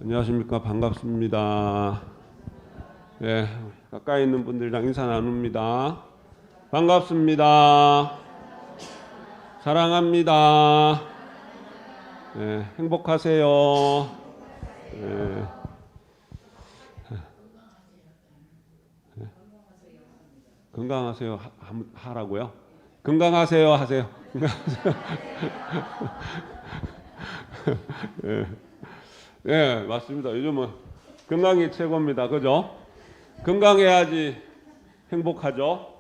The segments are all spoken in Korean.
안녕하십니까. 반갑습니다. 예, 가까이 있는 분들이랑 인사 나눕니다. 반갑습니다. 사랑합니다. 예, 행복하세요. 예, 건강하세요. 하라고요? 건강하세요. 하세요. 예, 예, 맞습니다. 요즘은 건강이 최고입니다. 그죠? 건강해야지 행복하죠.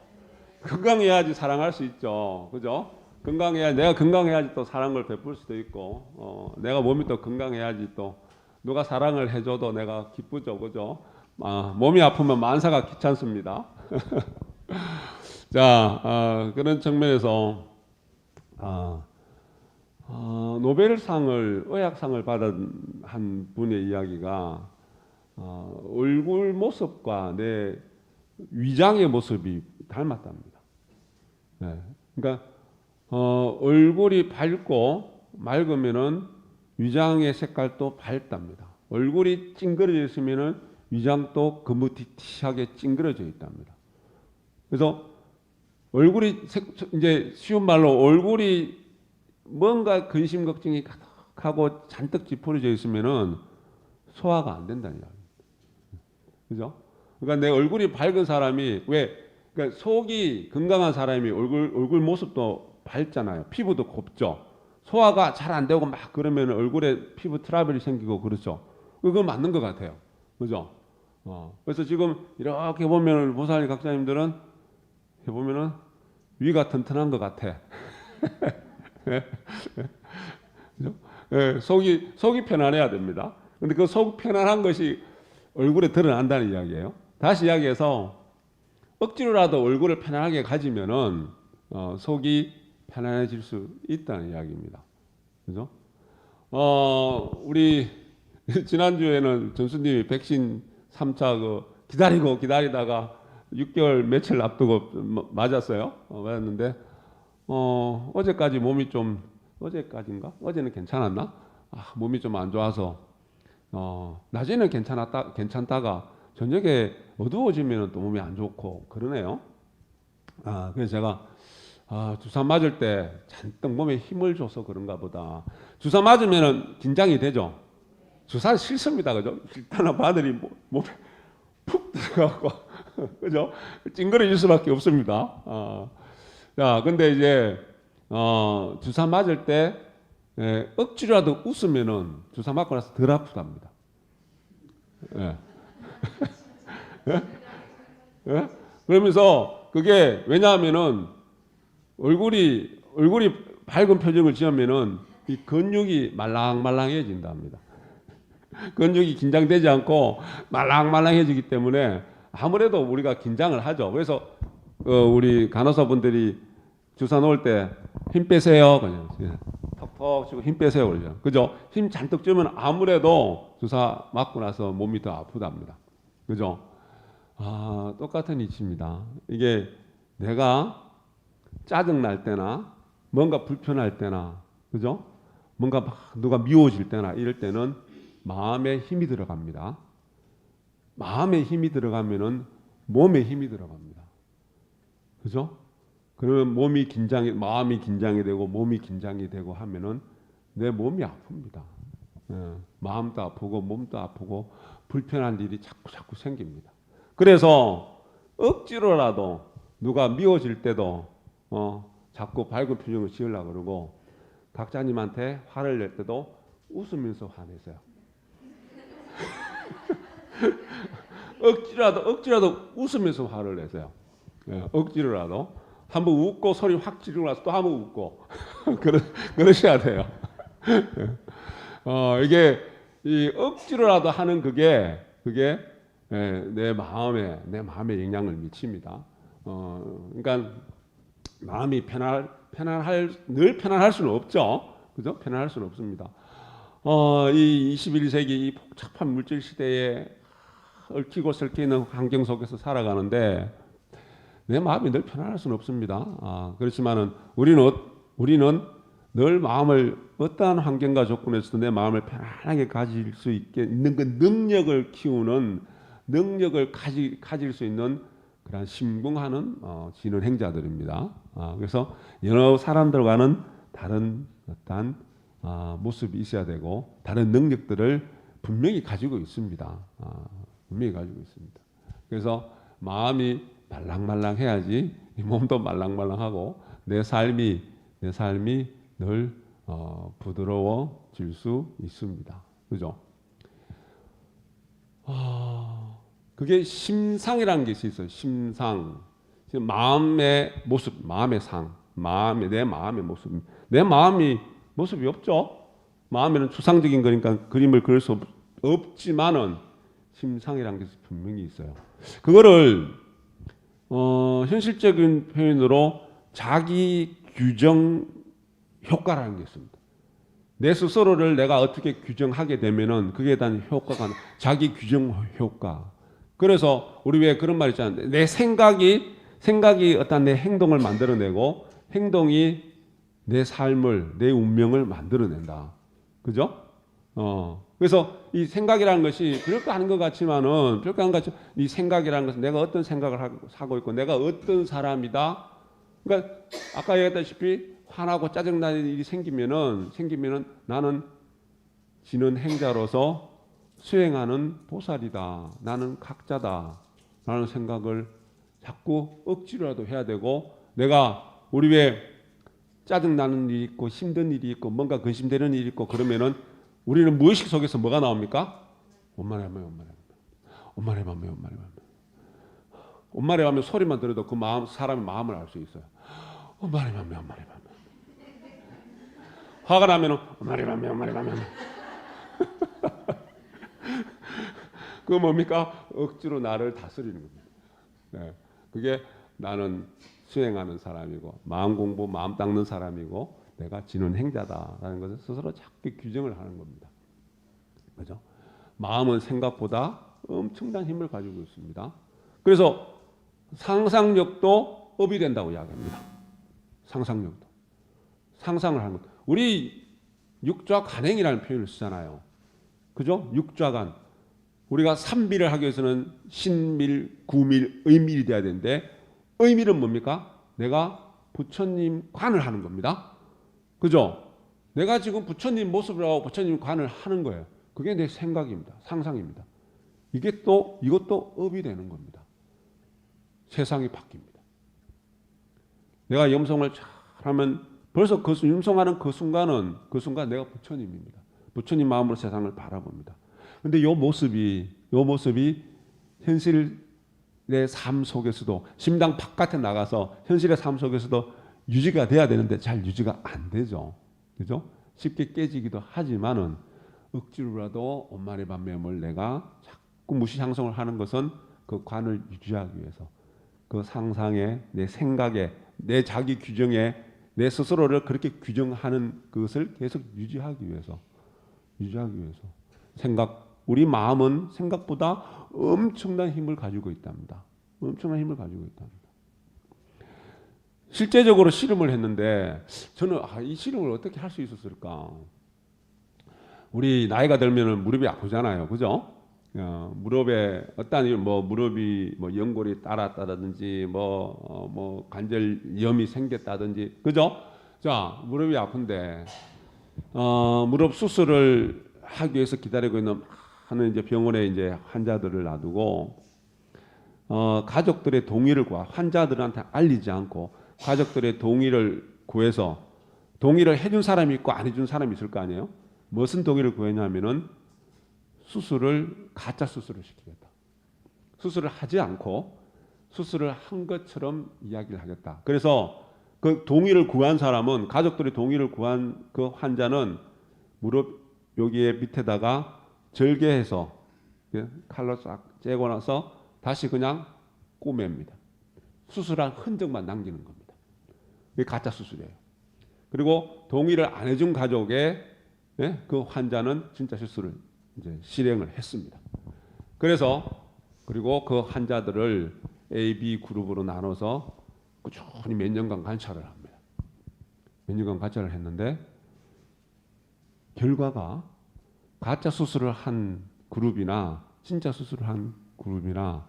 건강해야지 사랑할 수 있죠. 그죠? 내가 건강해야지 또 사랑을 베풀 수도 있고, 내가 몸이 또 건강해야지 또 누가 사랑을 해줘도 내가 기쁘죠. 그죠? 몸이 아프면 만사가 귀찮습니다. 자, 그런 측면에서, 노벨상을, 의학상을 받은 한 분의 이야기가, 얼굴 모습과 내 위장의 모습이 닮았답니다. 네. 그러니까 얼굴이 밝고 맑으면은 위장의 색깔도 밝답니다. 얼굴이 찡그려져 있으면은 위장도 거무튀튀하게 찡그려져 있답니다. 그래서 이제 쉬운 말로 얼굴이 뭔가 근심 걱정이 가득하고 잔뜩 찌푸려져 있으면은 소화가 안 된다는 이야기입니다. 그죠? 그러니까 내 얼굴이 밝은 사람이 그러니까 속이 건강한 사람이 얼굴 모습도 밝잖아요. 피부도 곱죠. 소화가 잘 안 되고 막 그러면 얼굴에 피부 트러블이 생기고 그렇죠. 그건 맞는 것 같아요. 그죠? 그래서 지금 이렇게 보면 보살님 각자님들은 해보면은 위가 튼튼한 것 같아. 그죠? 예, 속이 편안해야 됩니다. 근데 그 속 편안한 것이 얼굴에 드러난다는 이야기예요. 다시 이야기해서 억지로라도 얼굴을 편안하게 가지면은 속이 편안해질 수 있다는 이야기입니다. 그죠? 우리 지난주에는 전수님이 백신 3차 기다리다가 6개월 며칠 앞두고 맞았어요. 맞았는데 어제까지 몸이 좀 어제까지인가? 어제는 괜찮았나? 몸이 좀 안 좋아서 낮에는 괜찮다가 저녁에 어두워지면 또 몸이 안 좋고 그러네요. 그래서 제가 주사 맞을 때 잔뜩 몸에 힘을 줘서 그런가 보다. 주사 맞으면 긴장이 되죠. 주사 싫습니다. 그죠? 일단 바늘이 몸에 푹 들어가고 그죠? 찡그러질 수밖에 없습니다. 자, 근데 이제 주사 맞을 때 억지로라도 웃으면은 주사 맞고 나서 덜 아프답니다. 예. 예? 예? 그러면서 그게 왜냐하면은 얼굴이 밝은 표정을 지으면은 이 근육이 말랑말랑해진답니다. 근육이 긴장되지 않고 말랑말랑해지기 때문에 아무래도 우리가 긴장을 하죠. 그래서 우리 간호사분들이 주사 놓을 때 힘 빼세요. 그냥 턱턱 치고 힘 빼세요. 그러죠. 그죠? 힘 잔뜩 주면 아무래도 주사 맞고 나서 몸이 더 아프답니다. 그죠? 똑같은 이치입니다. 이게 내가 짜증 날 때나 뭔가 불편할 때나 그죠? 뭔가 막 누가 미워질 때나 이럴 때는 마음에 힘이 들어갑니다. 마음에 힘이 들어가면은 몸에 힘이 들어갑니다. 그죠? 그러면 마음이 긴장이 되고 몸이 긴장이 되고 하면은 내 몸이 아픕니다. 마음도 아프고 몸도 아프고 불편한 일이 자꾸 생깁니다. 그래서 억지로라도 누가 미워질 때도 자꾸 밝은 표정을 지으려고 그러고 각자님한테 화를 낼 때도 웃으면서 화내세요. 억지로라도 웃으면서 화를 내세요. 억지로라도 한번 웃고 소리 확 지르고 나서 또 한번 웃고 그러셔야 돼요. 이게 이 억지로라도 하는 그게 내 마음에 영향을 미칩니다. 그러니까 마음이 늘 편안할 수는 없죠. 그죠? 편안할 수는 없습니다. 이 21세기 이 복잡한 물질 시대에 얽히고 설키는 환경 속에서 살아가는데 내 마음이 늘 편안할 수는 없습니다. 그렇지만은 우리는 늘 마음을 어떠한 환경과 조건에서도 내 마음을 편안하게 가질 수 있게 있는 그 능력을 키우는 능력을 가질 수 있는 그런 신궁하는 지는 행자들입니다. 그래서 여러 사람들과는 다른 어떠한 모습이 있어야 되고 다른 능력들을 분명히 가지고 있습니다. 분명히 가지고 있습니다. 그래서 마음이 말랑말랑해야지 이 몸도 말랑말랑하고 내 삶이 늘 부드러워질 수 있습니다. 그죠? 그게 심상이라는 것이 있어요. 심상. 마음의 모습, 마음의 상, 내 마음의 모습. 내 마음이 모습이 없죠. 마음에는 추상적인 거니까 그림을 그릴 수 없지만은 심상이라는 것이 분명히 있어요. 그거를 현실적인 표현으로 자기 규정 효과라는 게 있습니다. 내 스스로를 내가 어떻게 규정하게 되면은 그게 대한 효과가 자기 규정 효과. 그래서 우리 왜 그런 말 있잖아요. 내 생각이 어떤 내 행동을 만들어내고 행동이 내 삶을 내 운명을 만들어낸다. 그죠? 그래서 이 생각이라는 것이 별거 아닌 것 같지만은 별거 아닌 것 같지만 이 생각이라는 것은 내가 어떤 생각을 하고 있고 내가 어떤 사람이다. 그러니까 아까 얘기했다시피 화나고 짜증나는 일이 생기면은 나는 지는 행자로서 수행하는 보살이다. 나는 각자다. 라는 생각을 자꾸 억지로라도 해야 되고 내가 우리 왜 짜증나는 일이 있고 힘든 일이 있고 뭔가 근심되는 일이 있고 그러면은 우리는 무의식 속에서 뭐가 나옵니까? 엄마래맘매 엄마래맘매 소리만 들어도 그 마음 사람의 마음을 알 수 있어요. 엄마래맘매 화가 나면은 엄마래맘매 그거 뭡니까? 억지로 나를 다스리는 겁니다. 네. 그게 나는 수행하는 사람이고 마음 공부, 마음 닦는 사람이고 내가 지는 행자다라는 것을 스스로 자꾸 규정을 하는 겁니다. 그죠? 마음은 생각보다 엄청난 힘을 가지고 있습니다. 그래서 상상력도 업이 된다고 이야기합니다. 상상력도. 상상을 하는 것. 우리 육좌 간행이라는 표현을 쓰잖아요. 그죠? 육좌간. 우리가 삼비를 하기 위해서는 신밀, 구밀, 의밀이 돼야 되는데 의밀은 뭡니까? 내가 부처님 관을 하는 겁니다. 그죠? 내가 지금 부처님 모습을 하고 부처님 관을 하는 거예요. 그게 내 생각입니다. 상상입니다. 이것도 업이 되는 겁니다. 세상이 바뀝니다. 내가 염송을 잘하면 벌써 그 염송하는 그 순간 내가 부처님입니다. 부처님 마음으로 세상을 바라봅니다. 근데 이 모습이 현실의 삶 속에서도 심당 바깥에 나가서 현실의 삶 속에서도 유지가 돼야 되는데 잘 유지가 안 되죠. 그죠? 쉽게 깨지기도 하지만은 억지로라도 엄마의 반면을 내가 자꾸 무시향성을 하는 것은 그 관을 유지하기 위해서 그 상상에 내 생각에 내 자기 규정에 내 스스로를 그렇게 규정하는 것을 계속 유지하기 위해서 우리 마음은 생각보다 엄청난 힘을 가지고 있답니다. 엄청난 힘을 가지고 있답니다. 실제적으로 실험을 했는데 저는 이 실험을 어떻게 할 수 있었을까? 우리 나이가 들면은 무릎이 아프잖아요, 그죠? 무릎에 어떤 무릎이 연골이 따랐다든지 관절염이 생겼다든지, 그죠? 자, 무릎이 아픈데 무릎 수술을 하기 위해서 기다리고 하는 이제 병원에 이제 환자들을 놔두고 가족들의 동의를 환자들한테 알리지 않고 가족들의 동의를 구해서 동의를 해준 사람이 있고 안 해준 사람이 있을 거 아니에요? 무슨 동의를 구했냐면은 가짜 수술을 시키겠다. 수술을 하지 않고 수술을 한 것처럼 이야기를 하겠다. 그래서 그 동의를 구한 사람은 가족들의 동의를 구한 그 환자는 무릎 여기에 밑에다가 절개해서 칼로 싹 째고 나서 다시 그냥 꼬맵니다. 수술한 흔적만 남기는 겁니다. 이게 가짜 수술이에요. 그리고 동의를 안 해준 가족의 그 환자는 진짜 수술을 이제 실행을 했습니다. 그리고 그 환자들을 A, B 그룹으로 나눠서 꾸준히 몇 년간 관찰을 합니다. 몇 년간 가짜를 했는데 결과가 가짜 수술을 한 그룹이나 진짜 수술을 한 그룹이나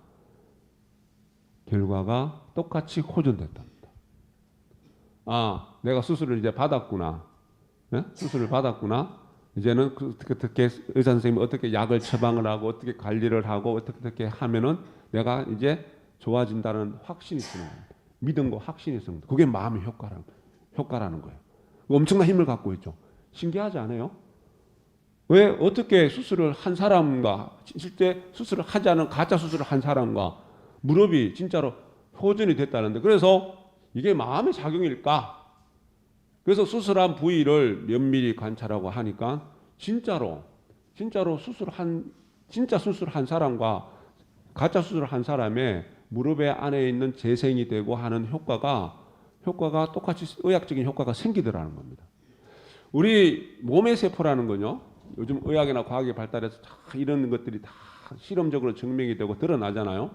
결과가 똑같이 호전됐답니다. 아, 내가 수술을 이제 받았구나. 네? 수술을 받았구나. 이제는 어떻게 의사 선생님이 어떻게 약을 처방을 하고 어떻게 관리를 하고 어떻게 하면은 내가 이제 좋아진다는 확신이 드는 겁니다. 믿음과 확신이 드는 겁니다. 그게 마음의 효과라는 거예요. 엄청난 힘을 갖고 있죠. 신기하지 않아요? 왜 어떻게 수술을 한 사람과 실제 수술을 하지 않은 가짜 수술을 한 사람과 무릎이 진짜로 호전이 됐다는데 그래서 이게 마음의 작용일까? 그래서 수술한 부위를 면밀히 관찰하고 하니까 진짜 수술한 사람과 가짜 수술한 사람의 무릎의 안에 있는 재생이 되고 하는 효과가 똑같이 의학적인 효과가 생기더라는 겁니다. 우리 몸의 세포라는 건요. 요즘 의학이나 과학이 발달해서 이런 것들이 다 실험적으로 증명이 되고 드러나잖아요.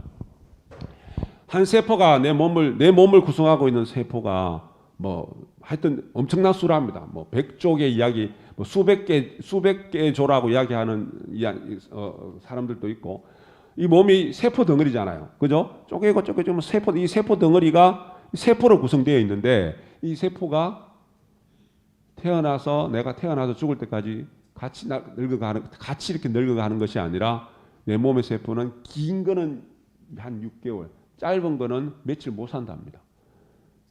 한 세포가 내 몸을 구성하고 있는 세포가 뭐 하여튼 엄청난 수랍니다. 뭐 100쪽의 이야기, 뭐 수백 개 조라고 이야기하는 사람들도 있고 이 몸이 세포 덩어리잖아요. 그죠? 쪼개고 이 세포 덩어리가 세포로 구성되어 있는데 이 세포가 내가 태어나서 죽을 때까지 같이 이렇게 늙어가는 것이 아니라 내 몸의 세포는 긴 거는 한 6개월, 짧은 거는 며칠 못 산답니다.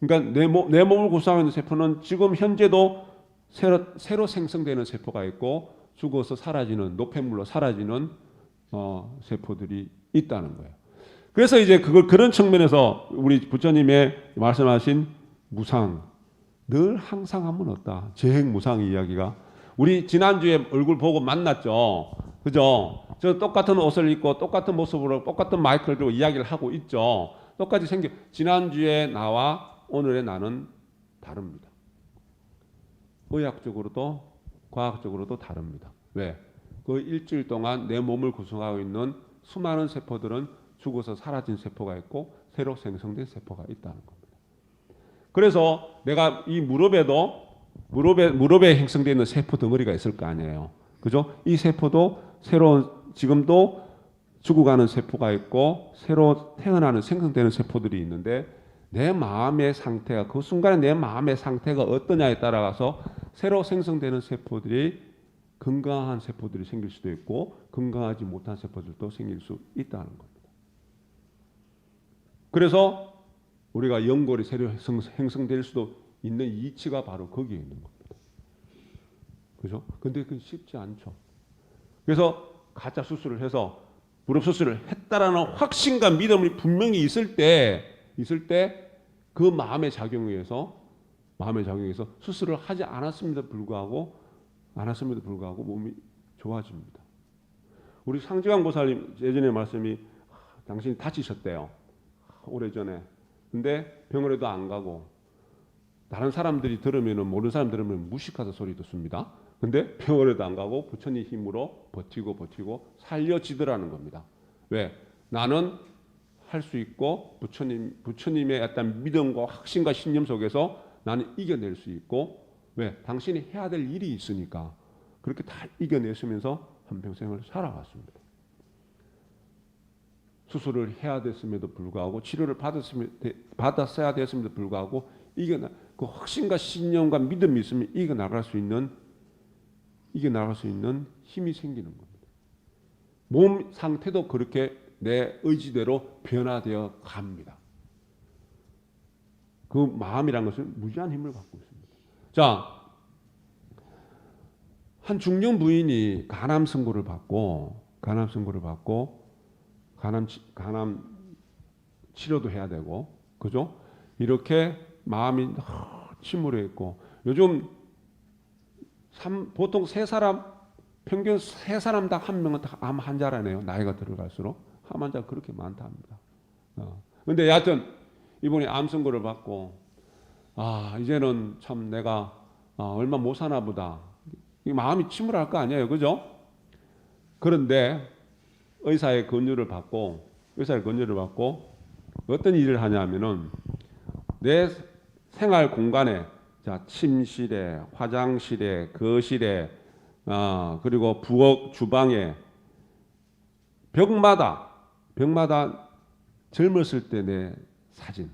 그러니까 내 몸을 구성하고 있는 세포는 지금 현재도 새로 생성되는 세포가 있고 죽어서 사라지는 노폐물로 사라지는 세포들이 있다는 거예요. 그래서 이제 그런 측면에서 우리 부처님의 말씀하신 무상 늘 항상 하면 없다. 재행무상 이야기가 우리 지난주에 얼굴 보고 만났죠. 그죠? 저 똑같은 옷을 입고 똑같은 모습으로 똑같은 마이크를 들고 이야기를 하고 있죠. 똑같이 지난주에 나와 오늘의 나는 다릅니다. 의학적으로도 과학적으로도 다릅니다. 왜? 그 일주일 동안 내 몸을 구성하고 있는 수많은 세포들은 죽어서 사라진 세포가 있고 새로 생성된 세포가 있다는 겁니다. 그래서 내가 이 무릎에 형성되어 있는 세포 덩어리가 있을 거 아니에요. 그죠? 이 세포도 지금도 죽어가는 세포가 있고 새로 태어나는 생성되는 세포들이 있는데 내 마음의 상태가 그 순간에 내 마음의 상태가 어떠냐에 따라서 새로 생성되는 세포들이 건강한 세포들이 생길 수도 있고 건강하지 못한 세포들도 생길 수 있다는 겁니다. 그래서 우리가 연골이 새로 형성될 수도 있는 이치가 바로 거기에 있는 겁니다. 그죠? 근데 그건 쉽지 않죠. 그래서 가짜 수술을 해서 무릎 수술을 했다라는 확신과 믿음이 분명히 있을 때 그 마음의 작용에 의해서 수술을 하지 않았음에도 불구하고 몸이 좋아집니다. 우리 상지강 보살님 예전에 말씀이 당신이 다치셨대요. 오래전에. 근데 병원에도 안 가고 다른 사람들이 모르는 사람 들으면 무식하다 소리 듣습니다. 근데 병원에도 안 가고 부처님 힘으로 버티고 살려지더라는 겁니다. 왜? 나는 할 수 있고 부처님의 어떤 믿음과 확신과 신념 속에서 나는 이겨낼 수 있고 왜? 당신이 해야 될 일이 있으니까 그렇게 다 이겨내시면서 한평생을 살아왔습니다. 수술을 해야 됐음에도 불구하고 치료를 받았어야 됐음에도 불구하고 그 확신과 신념과 믿음이 있으면 이겨나갈 수 있는 힘이 생기는 겁니다. 몸 상태도 그렇게 내 의지대로 변화되어 갑니다. 그 마음이란 것은 무지한 힘을 갖고 있습니다. 자, 한 중년 부인이 간암 선고를 받고 간암 치료도 해야 되고, 그죠? 이렇게 마음이 침울해 있고, 요즘 보통 평균 세 사람당 한 명은 다 암 환자라네요. 나이가 들어갈수록 암 환자가 그렇게 많다 합니다. 근데 여하튼 이분이 암 선고를 받고 이제는 참 내가 얼마 못 사나 보다. 마음이 침울할 거 아니에요, 그죠? 그런데 의사의 권유를 받고 어떤 일을 하냐면은 내 생활 공간에 자, 침실에, 화장실에, 거실에, 그리고 부엌, 주방에 벽마다 젊었을 때 내 사진,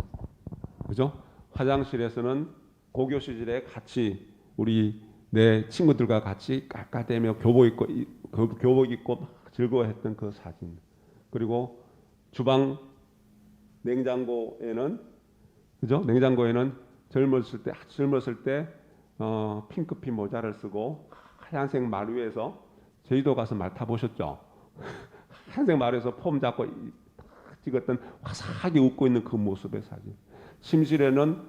그죠? 화장실에서는 고교 시절에 같이 우리 내 친구들과 같이 깎아대며 교복 입고 막 즐거워했던 그 사진. 그리고 주방 냉장고에는, 그죠? 냉장고에는 젊었을 때 핑크빛 모자를 쓰고 하얀색 말 위에서 제주도 가서 말 타보셨죠? 하얀색 말에서 폼 잡고 찍었던 화사하게 웃고 있는 그 모습의 사진. 침실에는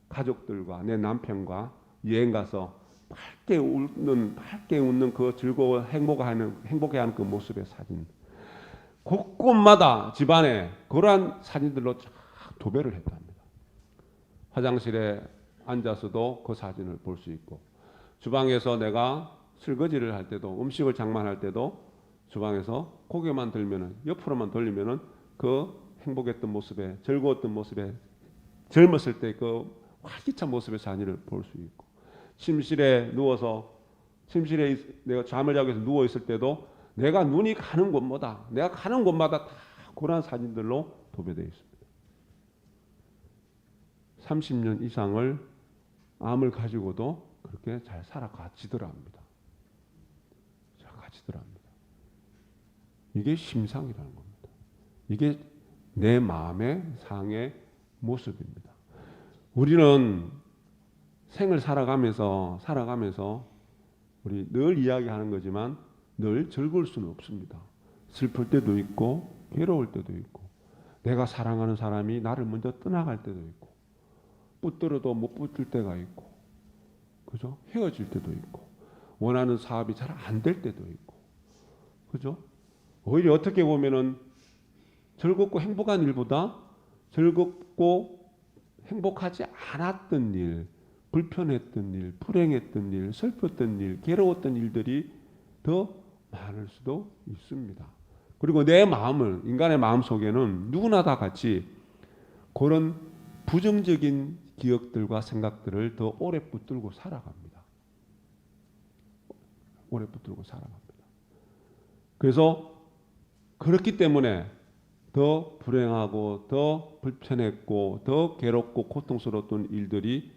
가족들과 내 남편과 여행 가서 밝게 웃는 그 즐거워 행복해하는 그 모습의 사진. 곳곳마다 집안에 그러한 사진들로 쫙 도배를 했답니다. 화장실에 앉아서도 그 사진을 볼 수 있고, 주방에서 내가 설거지를 할 때도, 음식을 장만할 때도 주방에서 고개만 들면은, 옆으로만 돌리면은 그 행복했던 모습에, 즐거웠던 모습에, 젊었을 때 그 활기찬 모습의 사진을 볼 수 있고, 침실에 내가 잠을 자기 위해서 누워 있을 때도 내가 눈이 가는 곳마다 다 그런 사진들로 도배되어 있습니다. 30년 이상을 암을 가지고도 그렇게 잘 살아가지더라 합니다. 잘 가지더라 합니다. 이게 심상이라는 겁니다. 이게 내 마음의 상의 모습입니다. 우리는 생을 살아가면서 우리 늘 이야기하는 거지만 늘 즐거울 수는 없습니다. 슬플 때도 있고 괴로울 때도 있고, 내가 사랑하는 사람이 나를 먼저 떠나갈 때도 있고, 붙들어도 못 붙들 때가 있고, 그죠? 헤어질 때도 있고, 원하는 사업이 잘 안 될 때도 있고, 그죠? 오히려 어떻게 보면은 즐겁고 행복한 일보다 즐겁고 행복하지 않았던 일, 불편했던 일, 불행했던 일, 슬펐던 일, 괴로웠던 일들이 더 많을 수도 있습니다. 그리고 인간의 마음 속에는 누구나 다 같이 그런 부정적인 기억들과 생각들을 더 오래 붙들고 살아갑니다. 오래 붙들고 살아갑니다. 그래서 그렇기 때문에 더 불행하고 더 불편했고 더 괴롭고 고통스러웠던 일들이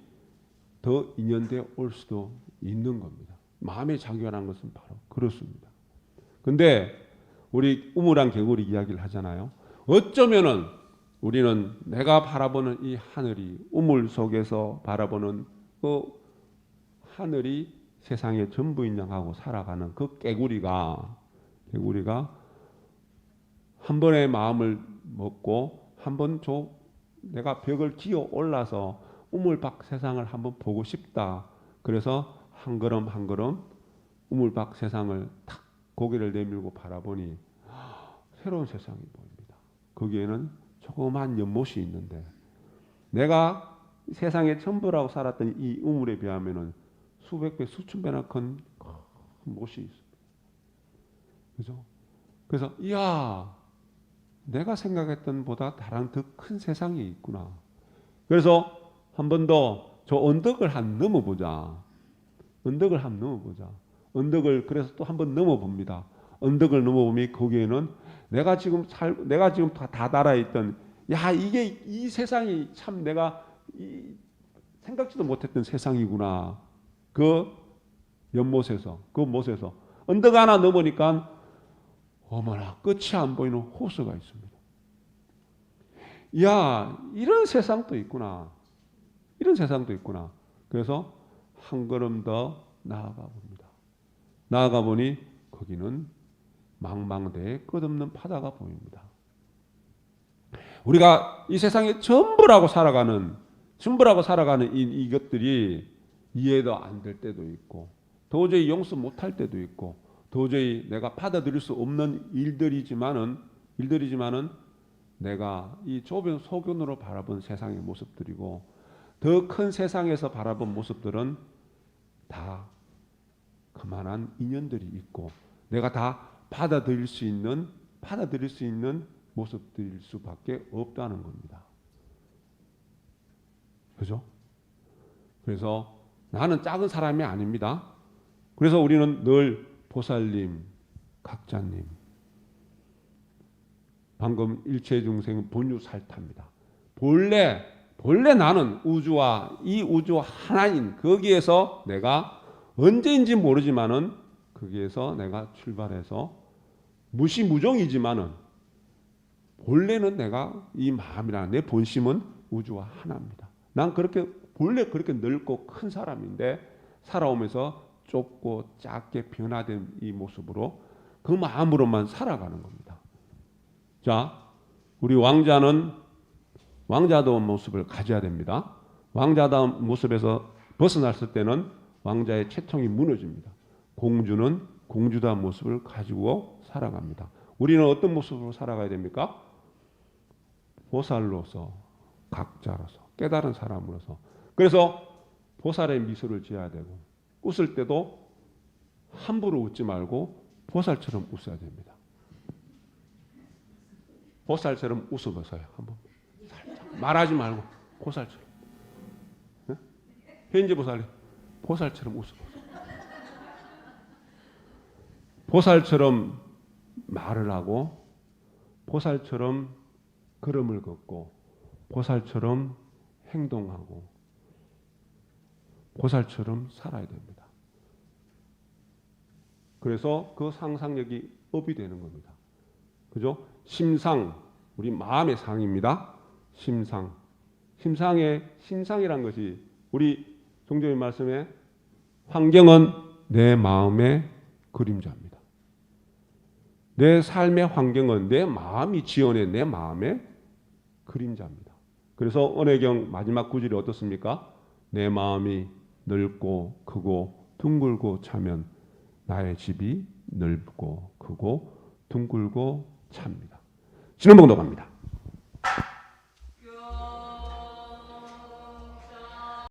더 인연되어 올 수도 있는 겁니다. 마음의 작용이라는 것은 바로 그렇습니다. 근데 우리 우물안 개구리 이야기를 하잖아요. 어쩌면은 우리는 내가 바라보는 이 하늘이, 우물 속에서 바라보는 그 하늘이 세상의 전부인 양 하고 살아가는 그 개구리가 한 번의 마음을 먹고 내가 벽을 기어 올라서 우물 밖 세상을 한번 보고 싶다. 그래서 한 걸음 한 걸음 우물 밖 세상을 탁 고개를 내밀고 바라보니 새로운 세상이 보입니다. 거기에는 조그만 연못이 있는데, 내가 세상의 전부라고 살았던 이 우물에 비하면은 수백 배, 수천 배나 큰 못이 있습니다. 그죠? 그래서 이야, 내가 생각했던 보다 다른 더 큰 세상이 있구나. 그래서 한 번 더 저 언덕을 넘어보자. 언덕을 그래서 또 한 번 넘어봅니다. 언덕을 넘어보면 거기에는 내가 지금 다 달아있던, 이게 이 세상이 참 내가 생각지도 못했던 세상이구나. 그 못에서 언덕 하나 넘으니까 어머나 끝이 안 보이는 호수가 있습니다. 이런 세상도 있구나. 그래서 한 걸음 더 나아가 봅니다. 나아가 보니 거기는 망망대해 끝없는 바다가 보입니다. 우리가 이 세상에 전부라고 살아가는 이것들이 이해도 안 될 때도 있고, 도저히 용서 못할 때도 있고, 도저히 내가 받아들일 수 없는 일들이지만은 내가 이 좁은 소견으로 바라본 세상의 모습들이고, 더 큰 세상에서 바라본 모습들은 다 그만한 인연들이 있고, 내가 다 받아들일 수 있는 모습들일 수밖에 없다는 겁니다. 그죠? 그래서 나는 작은 사람이 아닙니다. 그래서 우리는 늘 보살님, 각자님, 방금 일체중생 본유살타입니다. 본래 나는 우주와 이 우주 하나인 거기에서 내가 언제인지 모르지만은 거기에서 내가 출발해서 무시무종이지만은 본래는 내가 이 마음이라는 내 본심은 우주와 하나입니다. 난 본래 그렇게 넓고 큰 사람인데 살아오면서 좁고 작게 변화된 이 모습으로 그 마음으로만 살아가는 겁니다. 자, 우리 왕자다운 모습을 가져야 됩니다. 왕자다운 모습에서 벗어났을 때는 왕자의 채통이 무너집니다. 공주는 공주다운 모습을 가지고 살아갑니다. 우리는 어떤 모습으로 살아가야 됩니까? 보살로서, 각자로서, 깨달은 사람으로서. 그래서 보살의 미소를 지어야 되고 웃을 때도 함부로 웃지 말고 보살처럼 웃어야 됩니다. 보살처럼 웃어보세요. 한번 살짝 말하지 말고 보살처럼. 네? 현재 보살이 보살처럼 웃어보세요. 보살처럼 말을 하고 보살처럼 걸음을 걷고 보살처럼 행동하고 보살처럼 살아야 됩니다. 그래서 그 상상력이 업이 되는 겁니다. 그죠? 심상, 우리 마음의 상입니다. 심상. 심상의 신상이란 것이 우리 종교의 말씀에 환경은 내 마음의 그림자입니다. 내 삶의 환경은 내 마음이 지어낸 내 마음의 그림자입니다. 그래서 언해경 마지막 구절이 어떻습니까? 내 마음이 넓고 크고 둥글고 차면 나의 집이 넓고 크고 둥글고 찹니다. 신원봉도 갑니다.